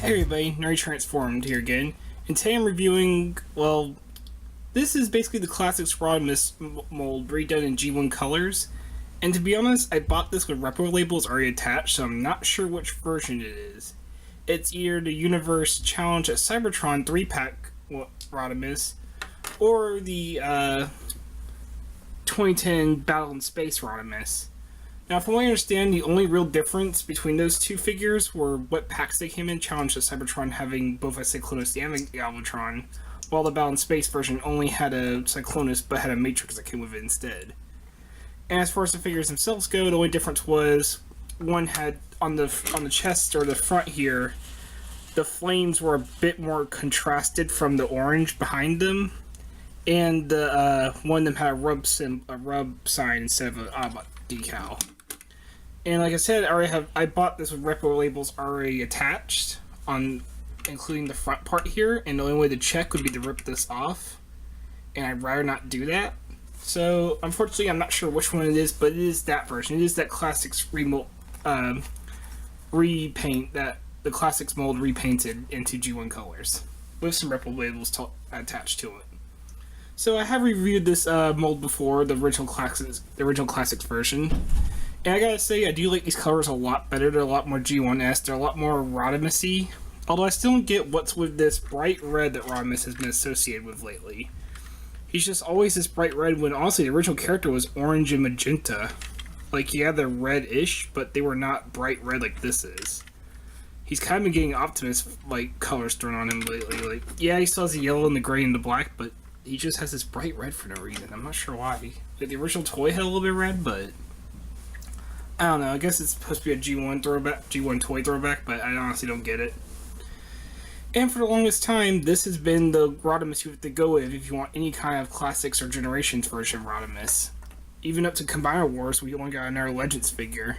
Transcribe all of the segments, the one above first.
Hey everybody, Nerdy Transformed here again, and today I'm reviewing, well, this is basically the classic Rodimus mold redone in G1 colors, and to be honest, I bought this with Reprolabels already attached, so I'm not sure which version it is. It's either the Universe Challenge at Cybertron 3-pack Rodimus, or the 2010 Battle in Space Rodimus. Now, from what I understand, the only real difference between those two figures were what packs they came in. Challenge at Cybertron having both a Cyclonus and a Galvatron, while the Battle in Space version only had a Cyclonus but had a Matrix that came with it instead. And as far as the figures themselves go, the only difference was one had on the chest or the front here, the flames were a bit more contrasted from the orange behind them, and the one of them had a rub sign instead of an Abba decal. And like I said, I bought this with Reprolabels already attached, including the front part here, and the only way to check would be to rip this off, and I'd rather not do that. So, unfortunately, I'm not sure which one it is, but it is that version. It is that Classics repaint, that the Classics mold repainted into G1 colors, with some Reprolabels attached to it. So I have reviewed this mold before, the original Classics version. And I gotta say, I do like these colors a lot better. They're a lot more G1-esque. They're a lot more Rodimus-y. Although I still don't get what's with this bright red that Rodimus has been associated with lately. He's just always this bright red when, honestly, the original character was orange and magenta. Like, yeah, they're red-ish, but they were not bright red like this is. He's kind of been getting Optimus, like, colors thrown on him lately. Like, yeah, he still has the yellow and the gray and the black, but he just has this bright red for no reason. I'm not sure why. Like, the original toy had a little bit of red, but I don't know, I guess it's supposed to be a G1 throwback, G1 toy throwback, but I honestly don't get it. And for the longest time, this has been the Rodimus you have to go with if you want any kind of Classics or Generations version of Rodimus. Even up to Combiner Wars, we only got another Legends figure.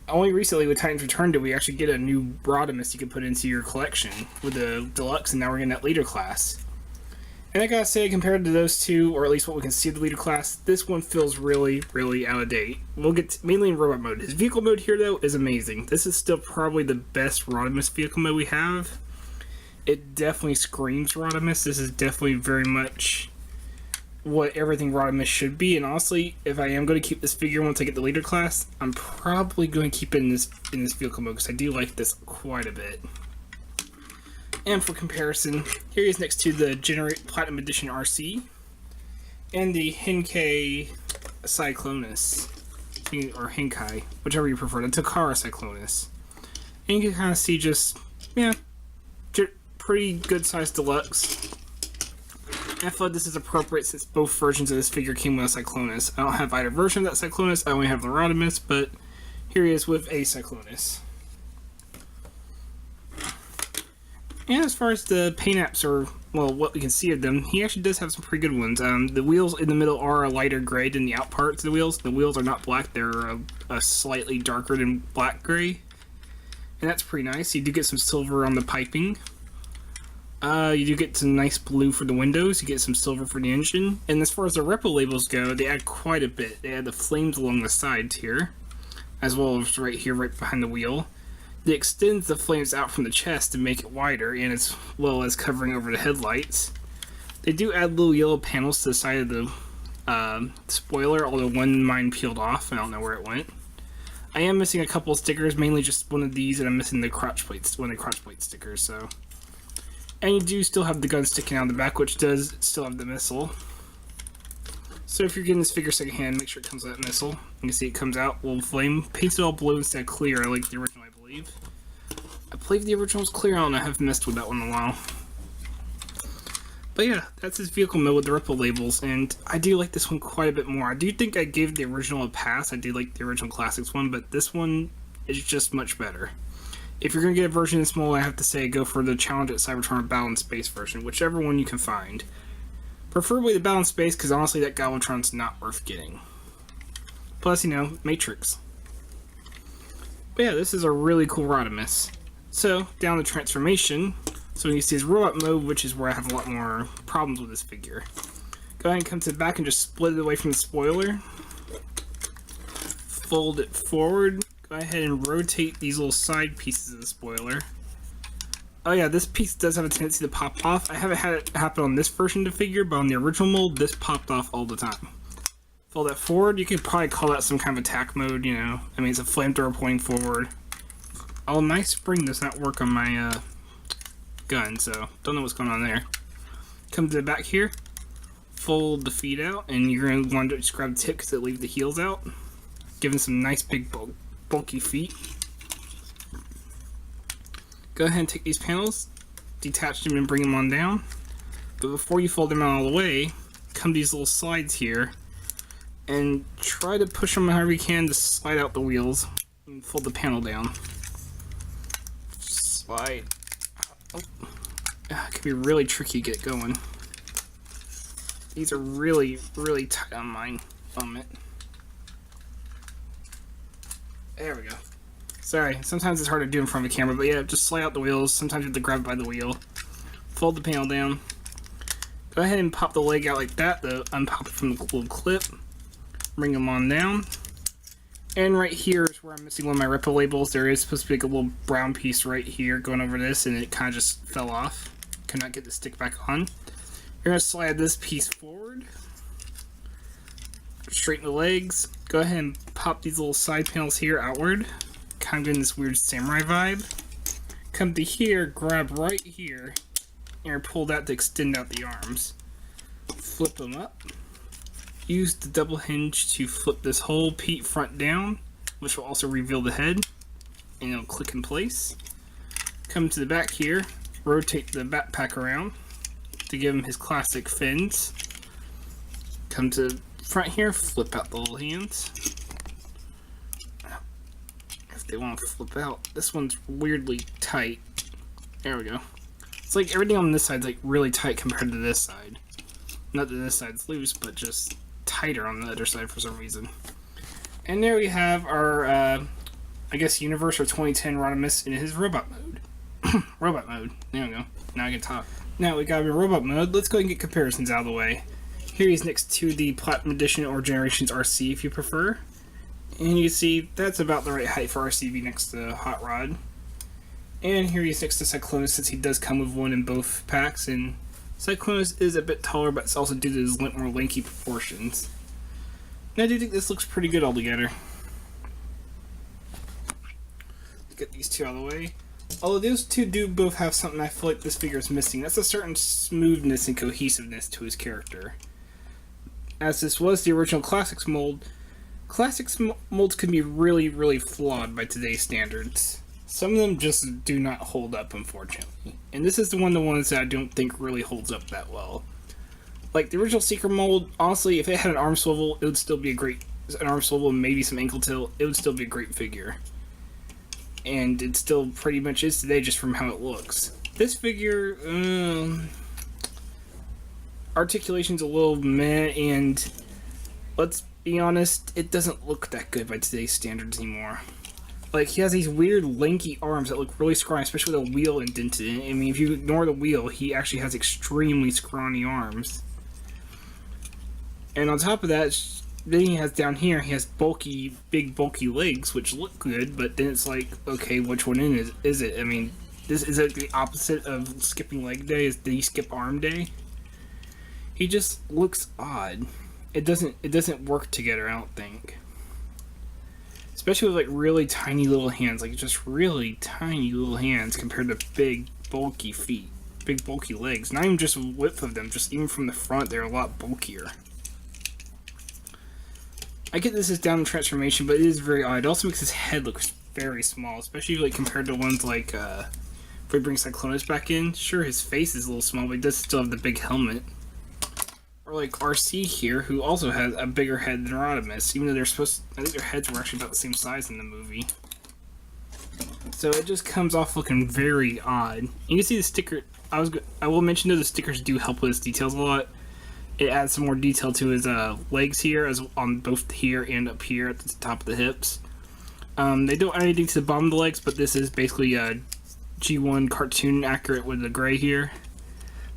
Only recently, with Titan's Return, did we actually get a new Rodimus you can put into your collection with the Deluxe, and now we're getting that leader class. And I gotta say, compared to those two, or at least what we can see of the leader class, this one feels really, really out of date. We'll get mainly in robot mode. His vehicle mode here, though, is amazing. This is still probably the best Rodimus vehicle mode we have. It definitely screams Rodimus. This is definitely very much what everything Rodimus should be. And honestly, if I am going to keep this figure once I get the leader class, I'm probably going to keep it in this vehicle mode, because I do like this quite a bit. And for comparison, here he is next to the Platinum Edition RC and the Henkei Cyclonus, or Henkai, whichever you prefer, the Takara Cyclonus. And you can kind of see just, yeah, pretty good sized Deluxe. And I feel like this is appropriate since both versions of this figure came with a Cyclonus. I don't have either version of that Cyclonus, I only have the Rodimus, but here he is with a Cyclonus. And as far as the paint apps, or, well, what we can see of them, he actually does have some pretty good ones. The wheels in the middle are a lighter gray than the out parts of the wheels. The wheels are not black, they're a slightly darker than black gray. And that's pretty nice. You do get some silver on the piping. You do get some nice blue for the windows. You get some silver for the engine. And as far as the Reprolabels go, they add quite a bit. They add the flames along the sides here, as well as right here, right behind the wheel. It extends the flames out from the chest to make it wider, and as well as covering over the headlights. They do add little yellow panels to the side of the spoiler, although one mine peeled off. I don't know where it went. I am missing a couple of stickers, mainly just one of these, and I'm missing the crotch plates, one of the crotch plate stickers. So, and you do still have the gun sticking out the back, which does still have the missile. So if you're getting this figure secondhand, make sure it comes with that missile. You can see it comes out, little flame, painted all blue instead of clear, like the original, I believe. I believe the original was clear. I don't know, I haven't messed with that one in a while. But yeah, that's his vehicle mode with the Reprolabels, and I do like this one quite a bit more. I do think I gave the original a pass. I do like the original Classics one, but this one is just much better. If you're going to get a version in small, I have to say go for the Challenge at Cybertron Battle in Space version, whichever one you can find. Preferably the Battle in Space, because honestly that Galvatron's not worth getting. Plus, you know, Matrix. But yeah, this is a really cool Rodimus. So, down the transformation, so you see his robot mode, which is where I have a lot more problems with this figure. Go ahead and come to the back and just split it away from the spoiler. Fold it forward. Go ahead and rotate these little side pieces of the spoiler. Oh yeah, this piece does have a tendency to pop off. I haven't had it happen on this version of the figure, but on the original mold, this popped off all the time. Fold that forward, you could probably call that some kind of attack mode, you know. I mean, it's a flamethrower pointing forward. Oh, my spring does not work on my gun, so don't know what's going on there. Come to the back here, fold the feet out, and you're going to want to just grab the tip because it leaves the heels out. Giving some nice big bulky feet. Go ahead and take these panels, detach them and bring them on down. But before you fold them out all the way, come to these little slides here and try to push them however you can to slide out the wheels and fold the panel down. Slide. Oh. It can be really tricky to get going. These are really, really tight on mine. It. There we go. Sorry, sometimes it's hard to do in front of the camera, but yeah, just slide out the wheels. Sometimes you have to grab by the wheel. Fold the panel down. Go ahead and pop the leg out like that, unpop it from the little clip. Bring them on down. And right here is where I'm missing one of my Reprolabels. There is supposed to be like a little brown piece right here going over this, and it kind of just fell off. Could not get the stick back on. You're going to slide this piece forward. Straighten the legs. Go ahead and pop these little side panels here outward. Kind of getting this weird samurai vibe. Come to here, grab right here, and pull that to extend out the arms. Flip them up. Use the double hinge to flip this whole front down, which will also reveal the head, and it'll click in place. Come to the back here, rotate the backpack around to give him his classic fins. Come to the front here, flip out the little hands. If they want to flip out, this one's weirdly tight. There we go. It's like everything on this side's like really tight compared to this side. Not that this side's loose, but just tighter on the other side for some reason. And there we have our, I guess, Universe or 2010 Rodimus in his robot mode. Robot mode. There we go. Now I can talk. Now we got him in robot mode. Let's go ahead and get comparisons out of the way. Here he's next to the Platinum Edition or Generations RC if you prefer. And you can see that's about the right height for RCB next to Hot Rod. And here he's next to Cyclonus since he does come with one in both packs. And Cyclonus is a bit taller, but it's also due to his more lanky proportions. And I do think this looks pretty good altogether. Let's get these two out of the way. Although those two do both have something I feel like this figure is missing. That's a certain smoothness and cohesiveness to his character. As this was the original Classics mold, Classics molds can be really, really flawed by today's standards. Some of them just do not hold up, unfortunately. And this is one of the ones that I don't think really holds up that well. Like, the original Seeker mold, honestly, if it had an arm swivel, it would still be an arm swivel and maybe some ankle tilt, it would still be a great figure. And it still pretty much is today just from how it looks. This figure, articulation's a little meh, and let's be honest, it doesn't look that good by today's standards anymore. Like, he has these weird lanky arms that look really scrawny, especially with a wheel indented in it. I mean, if you ignore the wheel, he actually has extremely scrawny arms. And on top of that, then he has down here, he has big bulky legs, which look good, but then it's like, okay, which one is it? I mean, this is it the opposite of skipping leg day? Is the skip arm day? He just looks odd. It doesn't work together, I don't think. Especially with like really tiny little hands, like just really tiny little hands compared to big bulky feet, big bulky legs. Not even just width of them, just even from the front, they're a lot bulkier. I get this is down transformation, but it is very odd. It also makes his head look very small, especially like compared to ones like if we bring Cyclonus back in. Sure, his face is a little small, but he does still have the big helmet. Or like RC here, who also has a bigger head than Rodimus, even though I think their heads were actually about the same size in the movie. So it just comes off looking very odd. You can see the sticker. I will mention that the stickers do help with his details a lot. It adds some more detail to his legs here, as on both here and up here at the top of the hips. They don't add anything to the bottom of the legs, but this is basically a G1 cartoon accurate with the gray here.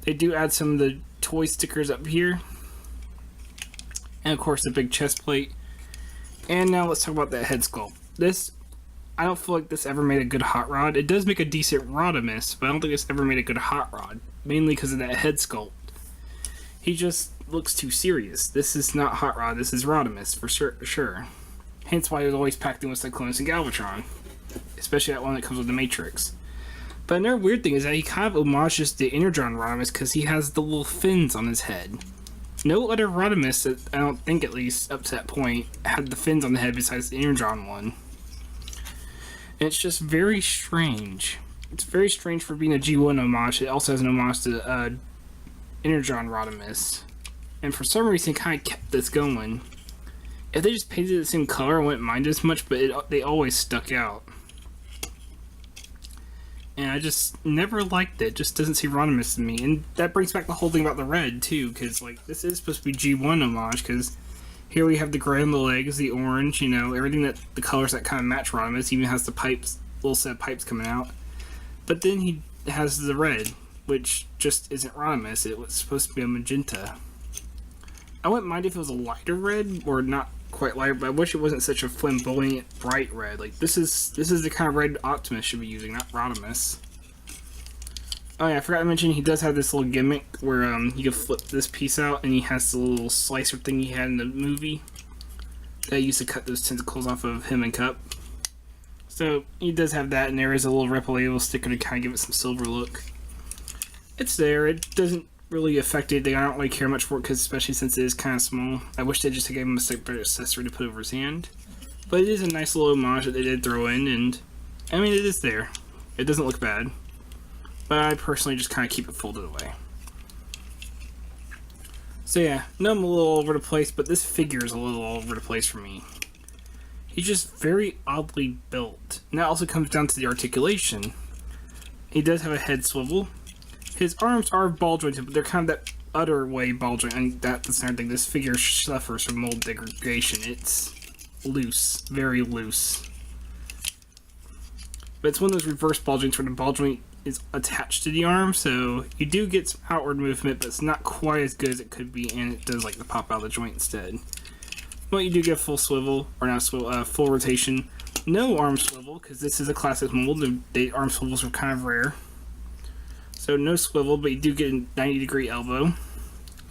They do add some of the toy stickers up here, and of course the big chest plate. And now let's talk about that head sculpt. This I don't feel like this ever made a good hot rod. It does make a decent Rodimus, but I don't think it's ever made a good hot rod. Mainly because of that head sculpt. He just looks too serious. This is not hot rod, this is Rodimus, for sure. Hence why he was always packed in with Cyclonus and Galvatron. Especially that one that comes with the Matrix. But another weird thing is that he kind of homages the Energon Rodimus because he has the little fins on his head. No other Rodimus, I don't think at least up to that point, had the fins on the head besides the Energon one. And it's just very strange. It's very strange for being a G1 homage. It also has an homage to Energon Rodimus. And for some reason, it kind of kept this going. If they just painted the same color, I wouldn't mind as much, but they always stuck out. And I just never liked it. It just doesn't seem Rodimus to me. And that brings back the whole thing about the red, too, because, like, this is supposed to be G1 homage, because here we have the gray on the legs, the orange, you know, everything that, the colors that kind of match Rodimus, even has the pipes, little set of pipes coming out. But then he has the red, which just isn't Rodimus. It was supposed to be a magenta. I wouldn't mind if it was a lighter red, or not quite lighter, but I wish it wasn't such a flamboyant, bright red. Like, this is the kind of red Optimus should be using, not Rodimus. Oh yeah, I forgot to mention he does have this little gimmick where you can flip this piece out, and he has the little slicer thing he had in the movie that used to cut those tentacles off of him and Cup. So he does have that, and there is a little Reprolabels sticker to kind of give it some silver look. It's there. It doesn't really affect it. I don't really care much for it, because especially since it is kind of small. I wish they just gave him a separate accessory to put over his hand. But it is a nice little homage that they did throw in, and I mean, it is there. It doesn't look bad. But I personally just kind of keep it folded away. So yeah, no, I'm a little all over the place, but this figure is a little all over the place for me. He's just very oddly built. And that also comes down to the articulation. He does have a head swivel. His arms are ball jointed, but they're kind of that other way ball joint. And that's another thing. This figure suffers from mold degradation. It's loose, very loose. But it's one of those reverse ball joints where the ball joint is attached to the arm, so you do get some outward movement, but it's not quite as good as it could be, and it does like to pop out of the joint instead. But you do get full swivel, or not swivel, full rotation. No arm swivel, because this is a classic mold. The arm swivels are kind of rare. So no swivel, but you do get a 90-degree elbow.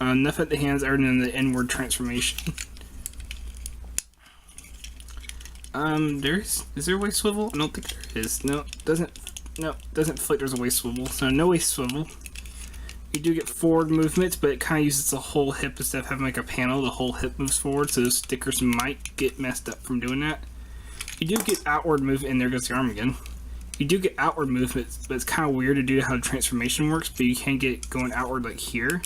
Enough at the hands other than the inward transformation. Is there a waist swivel? I don't think there is. No, doesn't feel like there's a waist swivel. So no waist swivel. You do get forward movements, but it kind of uses the whole hip instead of having like a panel. The whole hip moves forward, so those stickers might get messed up from doing that. You do get outward movement, and there goes the arm again. You do get outward movements, but it's kind of weird to do how the transformation works, but you can get going outward like here.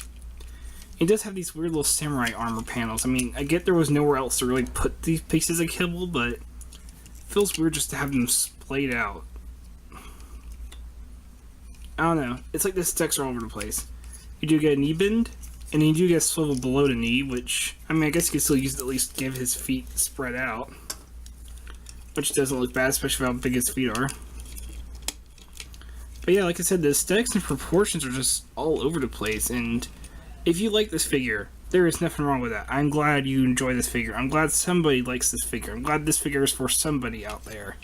It does have these weird little samurai armor panels. I mean, I get there was nowhere else to really put these pieces of kibble, but it feels weird just to have them splayed out. I don't know. It's like the sticks are all over the place. You do get a knee bend, and then you do get a swivel below the knee, which, I mean, I guess you could still use it to at least give his feet spread out. Which doesn't look bad, especially for how big his feet are. But yeah, like I said, the aesthetics and proportions are just all over the place, and if you like this figure, there is nothing wrong with that. I'm glad you enjoy this figure. I'm glad somebody likes this figure. I'm glad this figure is for somebody out there.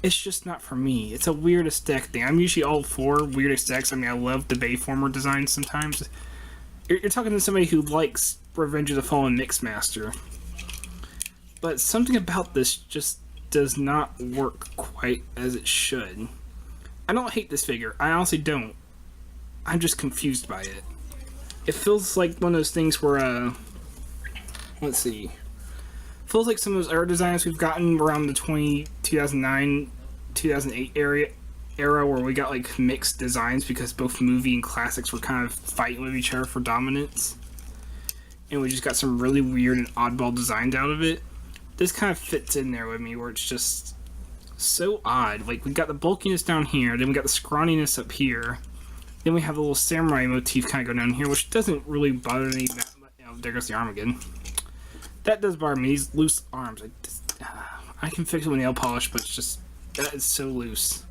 It's just not for me. It's a weird aesthetic thing. I'm usually all for weird aesthetics. I mean, I love the Bayformer design sometimes. You're talking to somebody who likes Revenge of the Fallen Mixmaster. But something about this just does not work quite as it should. I don't hate this figure. I honestly don't. I'm just confused by it. It feels like one of those things where, let's see. Feels like some of those art designs we've gotten around the 2009, 2008 era where we got like mixed designs because both movie and classics were kind of fighting with each other for dominance. And we just got some really weird and oddball designs out of it. This kind of fits in there with me where it's just so odd. Like, we got the bulkiness down here, then we got the scrawniness up here, then we have the little samurai motif kind of go down here, which doesn't really bother me that much. You know, there goes the arm again. That does bother me, these loose arms. I can fix it with nail polish, but it's just, that is so loose.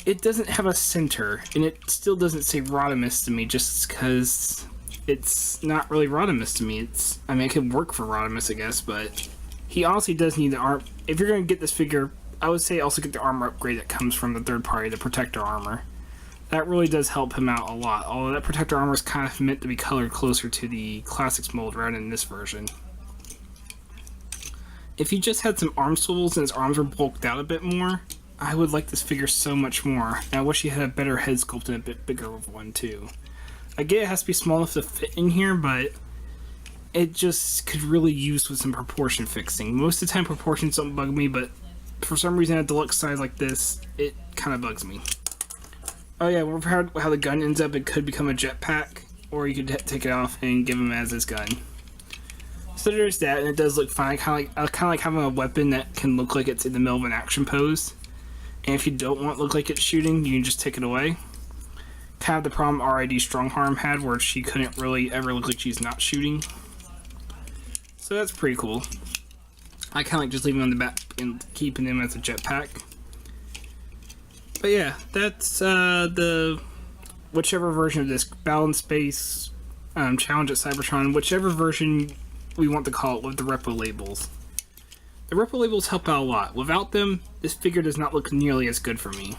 It doesn't have a center, and it still doesn't say Rodimus to me just because it's not really Rodimus to me. I mean, it could work for Rodimus, I guess, but He honestly does need the arm. If you're going to get this figure, I would say also get the armor upgrade that comes from the third party, the protector armor. That really does help him out a lot, although that protector armor is kind of meant to be colored closer to the Classics mold rather than this version. If he just had some arm swivels and his arms were bulked out a bit more, I would like this figure so much more. And I wish he had a better head sculpt and a bit bigger of one too. I get it has to be small enough to fit in here, but it just could really use with some proportion fixing. Most of the time proportions don't bug me, but for some reason a deluxe size like this, it kind of bugs me. Oh yeah, we've heard how the gun ends up, it could become a jetpack, or you could take it off and give him as his gun. So there's that, and it does look fine. I kind of like having a weapon that can look like it's in the middle of an action pose. And if you don't want it to look like it's shooting, you can just take it away. Kind of the problem RID Strongharm had, where she couldn't really ever look like she's not shooting. So that's pretty cool. I kind of like just leaving him on the back and keeping him as a jetpack. But yeah, that's the whichever version of this Battle in Space Challenge at Cybertron, whichever version we want to call it with the Reprolabels. The Reprolabels help out a lot. Without them, this figure does not look nearly as good for me.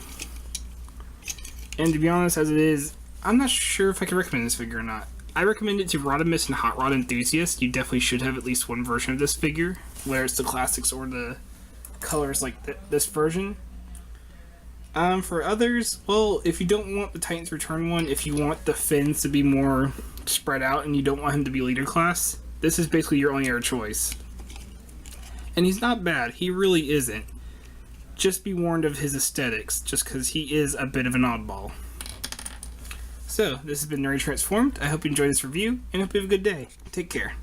And to be honest, as it is, I'm not sure if I can recommend this figure or not. I recommend it to Rodimus and Hot Rod enthusiasts. You definitely should have at least one version of this figure, whether it's the classics or the colors like this version. For others, well, if you don't want the Titans Return one, if you want the fins to be more spread out and you don't want him to be leader class, this is basically your only other choice. And he's not bad, he really isn't. Just be warned of his aesthetics, just because he is a bit of an oddball. So, this has been Nerdy Transformed. I hope you enjoyed this review, and hope you have a good day. Take care.